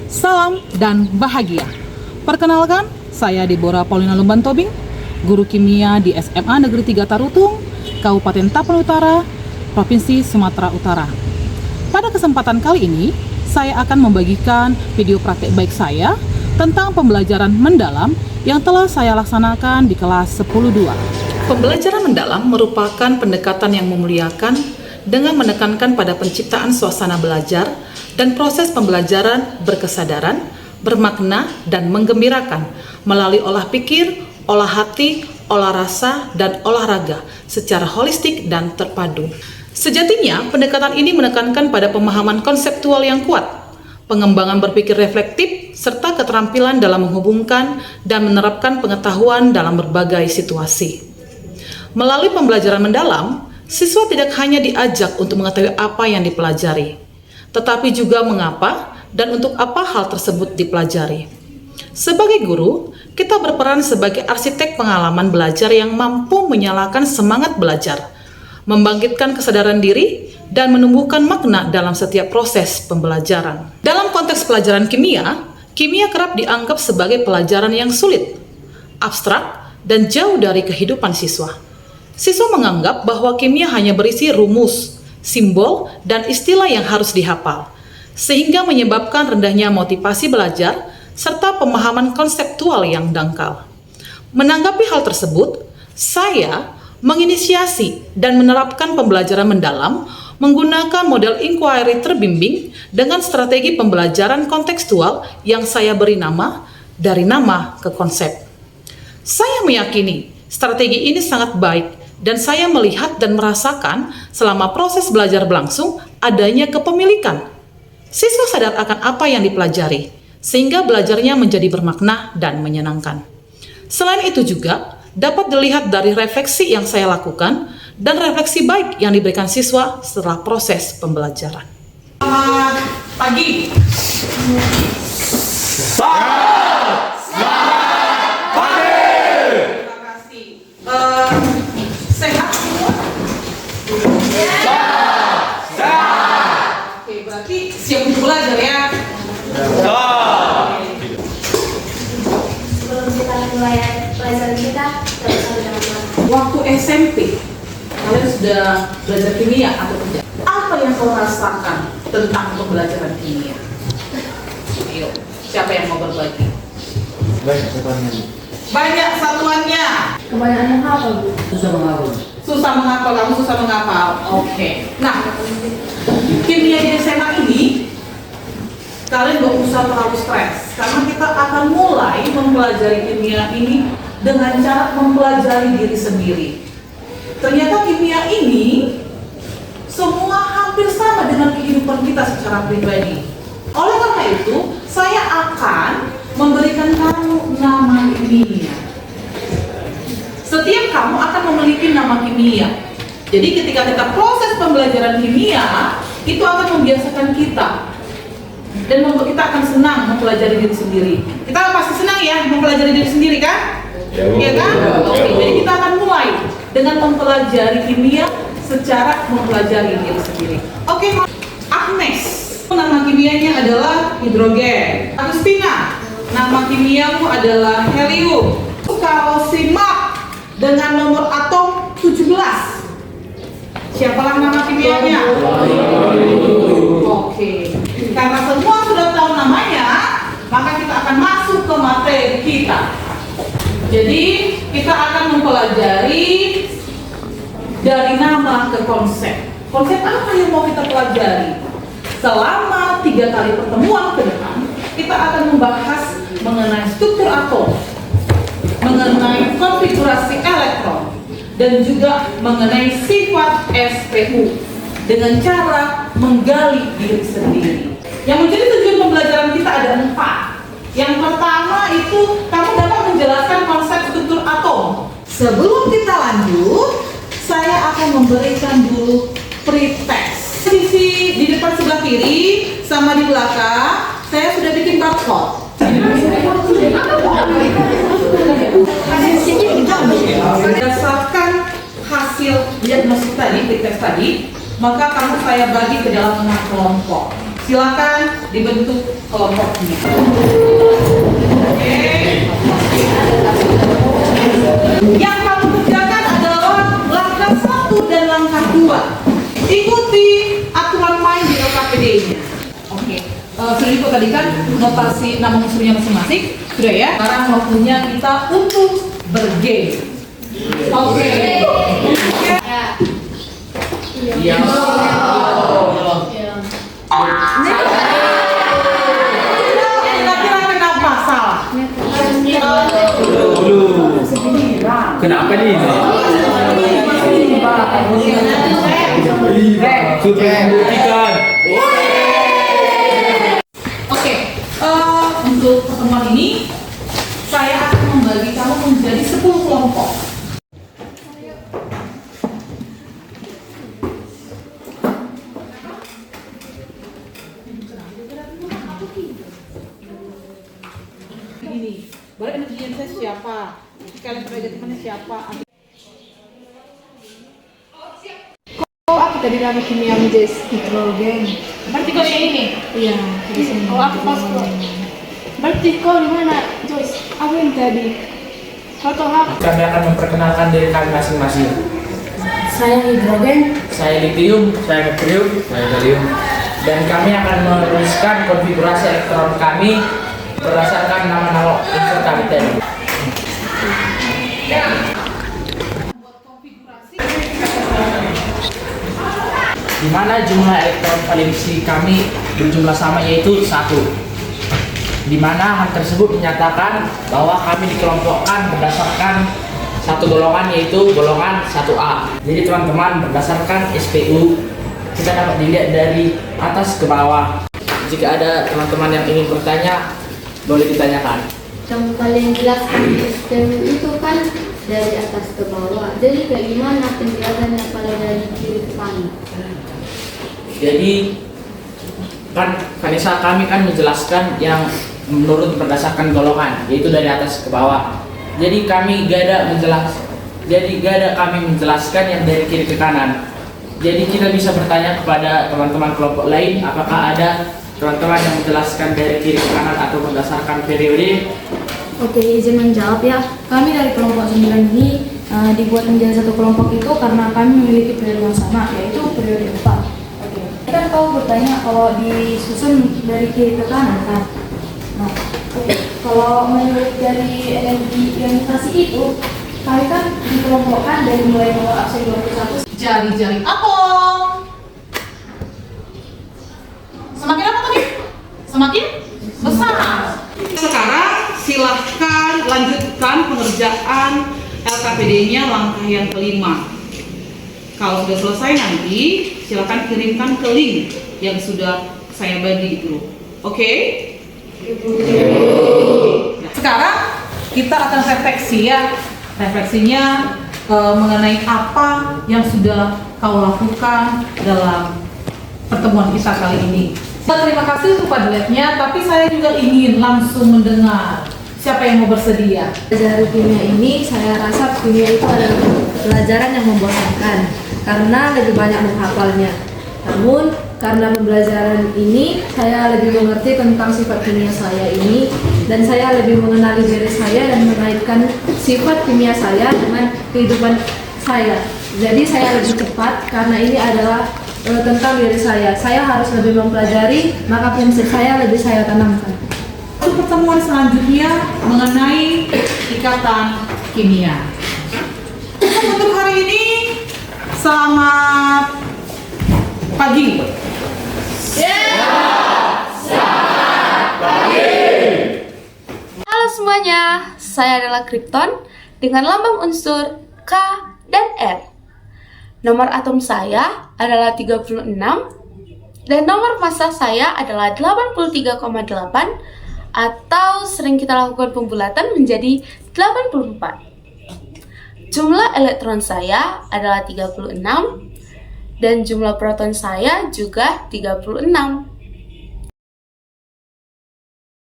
salam dan bahagia. Perkenalkan, saya Deborah Paulina Lumban Tobing, guru kimia di SMA Negeri 3 Tarutung, Kabupaten Tapani Utara, Provinsi Sumatera Utara. Pada kesempatan kali ini, saya akan membagikan video praktek baik saya tentang pembelajaran mendalam yang telah saya laksanakan di kelas 10-2. Pembelajaran mendalam merupakan pendekatan yang memuliakan dengan menekankan pada penciptaan suasana belajar dan proses pembelajaran berkesadaran, bermakna, dan menggembirakan melalui olah pikir, olah hati, olah rasa, dan olahraga secara holistik dan terpadu. Sejatinya, pendekatan ini menekankan pada pemahaman konseptual yang kuat, pengembangan berpikir reflektif, serta keterampilan dalam menghubungkan dan menerapkan pengetahuan dalam berbagai situasi. Melalui pembelajaran mendalam, siswa tidak hanya diajak untuk mengetahui apa yang dipelajari, tetapi juga mengapa dan untuk apa hal tersebut dipelajari. Sebagai guru, kita berperan sebagai arsitek pengalaman belajar yang mampu menyalakan semangat belajar, membangkitkan kesadaran diri, dan menumbuhkan makna dalam setiap proses pembelajaran. Dalam konteks pelajaran kimia, kimia kerap dianggap sebagai pelajaran yang sulit, abstrak, dan jauh dari kehidupan siswa. Siswa menganggap bahwa kimia hanya berisi rumus, simbol, dan istilah yang harus dihafal, sehingga menyebabkan rendahnya motivasi belajar serta pemahaman konseptual yang dangkal. Menanggapi hal tersebut, saya menginisiasi dan menerapkan pembelajaran mendalam menggunakan model inquiry terbimbing dengan strategi pembelajaran kontekstual yang saya beri nama dari nama ke konsep. Saya meyakini strategi ini sangat baik dan saya melihat dan merasakan selama proses belajar berlangsung adanya kepemilikan. Siswa sadar akan apa yang dipelajari, sehingga belajarnya menjadi bermakna dan menyenangkan. Selain itu juga dapat dilihat dari refleksi yang saya lakukan dan refleksi baik yang diberikan siswa setelah proses pembelajaran. Selamat pagi. Sehat semua? Oke, berarti siap untuk belajar ya? Sebelum kita mulai pelajaran kita Waktu SMP, kalian sudah belajar kimia atau tidak? Apa yang kau rasakan tentang pembelajaran kimia? Ayo, siapa yang mau berbagi? Banyak satuannya. Banyak satuannya. kebanyakan apa Bu? Susah menghafal. Susah menghafal, kamu susah menghafal. Oke. Nah, kimia di SMA ini kalian gak usah terlalu stres karena kita akan mulai mempelajari kimia ini dengan cara mempelajari diri sendiri. Ternyata kimia ini semua hampir sama dengan kehidupan kita secara pribadi. Oleh karena itu, saya akan memberikan kamu nama kimia. Setiap kamu akan memiliki nama kimia. Jadi ketika kita proses pembelajaran kimia, itu akan membiasakan kita dan membuat kita akan senang mempelajari diri sendiri. Kita pasti senang ya mempelajari diri sendiri kan? Iya kan? Oke, jadi kita akan mulai dengan mempelajari kimia secara mempelajari diri sendiri. Oke, Agnes, nama kimianya adalah hidrogen. Agustina, nama kimiamu adalah helium. Kalau simak dengan nomor atom 17, siapalah nama kimianya? Oke, karena semua sudah tahu namanya, maka kita akan masuk ke materi kita. Jadi kita akan mempelajari dari nama ke konsep. Konsep apa yang mau kita pelajari? Selama 3 kali pertemuan ke depan, kita akan membahas mengenai struktur atom, mengenai konfigurasi elektron, dan juga mengenai sifat SPU dengan cara menggali diri sendiri. Yang menjadi tujuan pembelajaran kita ada 4. Yang pertama itu kamu dapat menjelaskan konsep struktur atom. Sebelum kita lanjut, saya akan memberikan dulu pretext. Di depan sebelah kiri sama di belakang, saya sudah bikin barcode. Berdasarkan hasil diagnosis tadi, pretext tadi, maka kamu saya bagi ke dalam 6 kelompok. Silakan dibentuk kelompok kimia. Yang kamu kerjakan adalah langkah 1 dan langkah 2. Ikuti aturan main di LKPD-nya. Oke, sudah ikut tadi kan notasi nama unsurnya masing-masing? Sudah ya? Sekarang waktunya kita untuk bergame. Oke. Iya. Kira-kira kenapa salah? Kenapa nih? Supaya membuktikan. Oke, untuk pertemuan ini saya akan membagi kamu menjadi 10 kelompok. Ini, baru energinya saya siapa? Kalian terlihat temannya siapa? Oh, aku tadi dapat kimia menjadi hidrogen. Berarti kau yang ini? Iya, di sini. Oh, aku pas kok. Berarti kau di mana, Joyce? Aku yang tadi. Kau tahu apa? Kami akan memperkenalkan diri kami masing-masing. Saya hidrogen. Saya litium, saya natrium, saya gallium. Dan kami akan menuliskan konfigurasi elektron kami berdasarkan nama-nama unsur kami tadi. Di mana jumlah elektron valensi kami berjumlah sama yaitu 1. Di mana hal tersebut menyatakan bahwa kami dikelompokkan berdasarkan satu golongan yaitu golongan 1A. Jadi teman-teman berdasarkan SPU kita dapat dilihat dari atas ke bawah. Jika ada teman-teman yang ingin bertanya, boleh ditanyakan. Yang paling jelas sistem itu kan dari atas ke bawah. Jadi kayak gimana penjelasannya pada dari kiri ke kanan? Jadi kan Vanessa kami kan menjelaskan yang menurut berdasarkan golongan yaitu dari atas ke bawah. Jadi kami gak ada kami menjelaskan yang dari kiri ke kanan. Jadi kita bisa bertanya kepada teman-teman kelompok lain apakah ada teman-teman yang menjelaskan dari kiri ke kanan atau berdasarkan periode. Oke, izin menjawab ya. Kami dari kelompok 9 ini dibuat menjadi satu kelompok itu karena kami memiliki periode yang sama, yaitu periode 4. Oke. Kan kau bertanya kalau disusun dari kiri ke kanan kan? Nah, kalau menurut dari energi ionisasi itu, kami kan dikelompokkan dari mulai nomor absen 21. Jari-jari apel. Semakin apa tadi? Semakin besar. Sekarang silahkan lanjutkan pengerjaan LKPD-nya langkah yang kelima. Kalau sudah selesai nanti silahkan kirimkan ke link yang sudah saya bagi itu. Oke? Nah, sekarang kita akan refleksi ya. Refleksinya mengenai apa yang sudah kau lakukan dalam pertemuan kita kali ini. Terima kasih untuk Padletnya, tapi saya juga ingin langsung mendengar siapa yang mau bersedia. Dari kimia ini, saya rasa kimia itu adalah pelajaran yang membosankan karena lebih banyak menghafalnya. Namun, karena pembelajaran ini, saya lebih mengerti tentang sifat kimia saya ini dan saya lebih mengenali diri saya dan mengaitkan sifat kimia saya dengan kehidupan saya. Jadi saya lebih cepat karena ini adalah tentang diri saya. Saya harus lebih mempelajari, maka prinsip saya lebih saya tanamkan. Untuk pertemuan selanjutnya mengenai ikatan kimia. Untuk hari ini, selamat pagi. Halo semuanya, saya adalah Krypton dengan lambang unsur K dan R. Nomor atom saya adalah 36 dan nomor massa saya adalah 83,8 atau sering kita lakukan pembulatan menjadi 84. Jumlah elektron saya adalah 36 dan jumlah proton saya juga 36.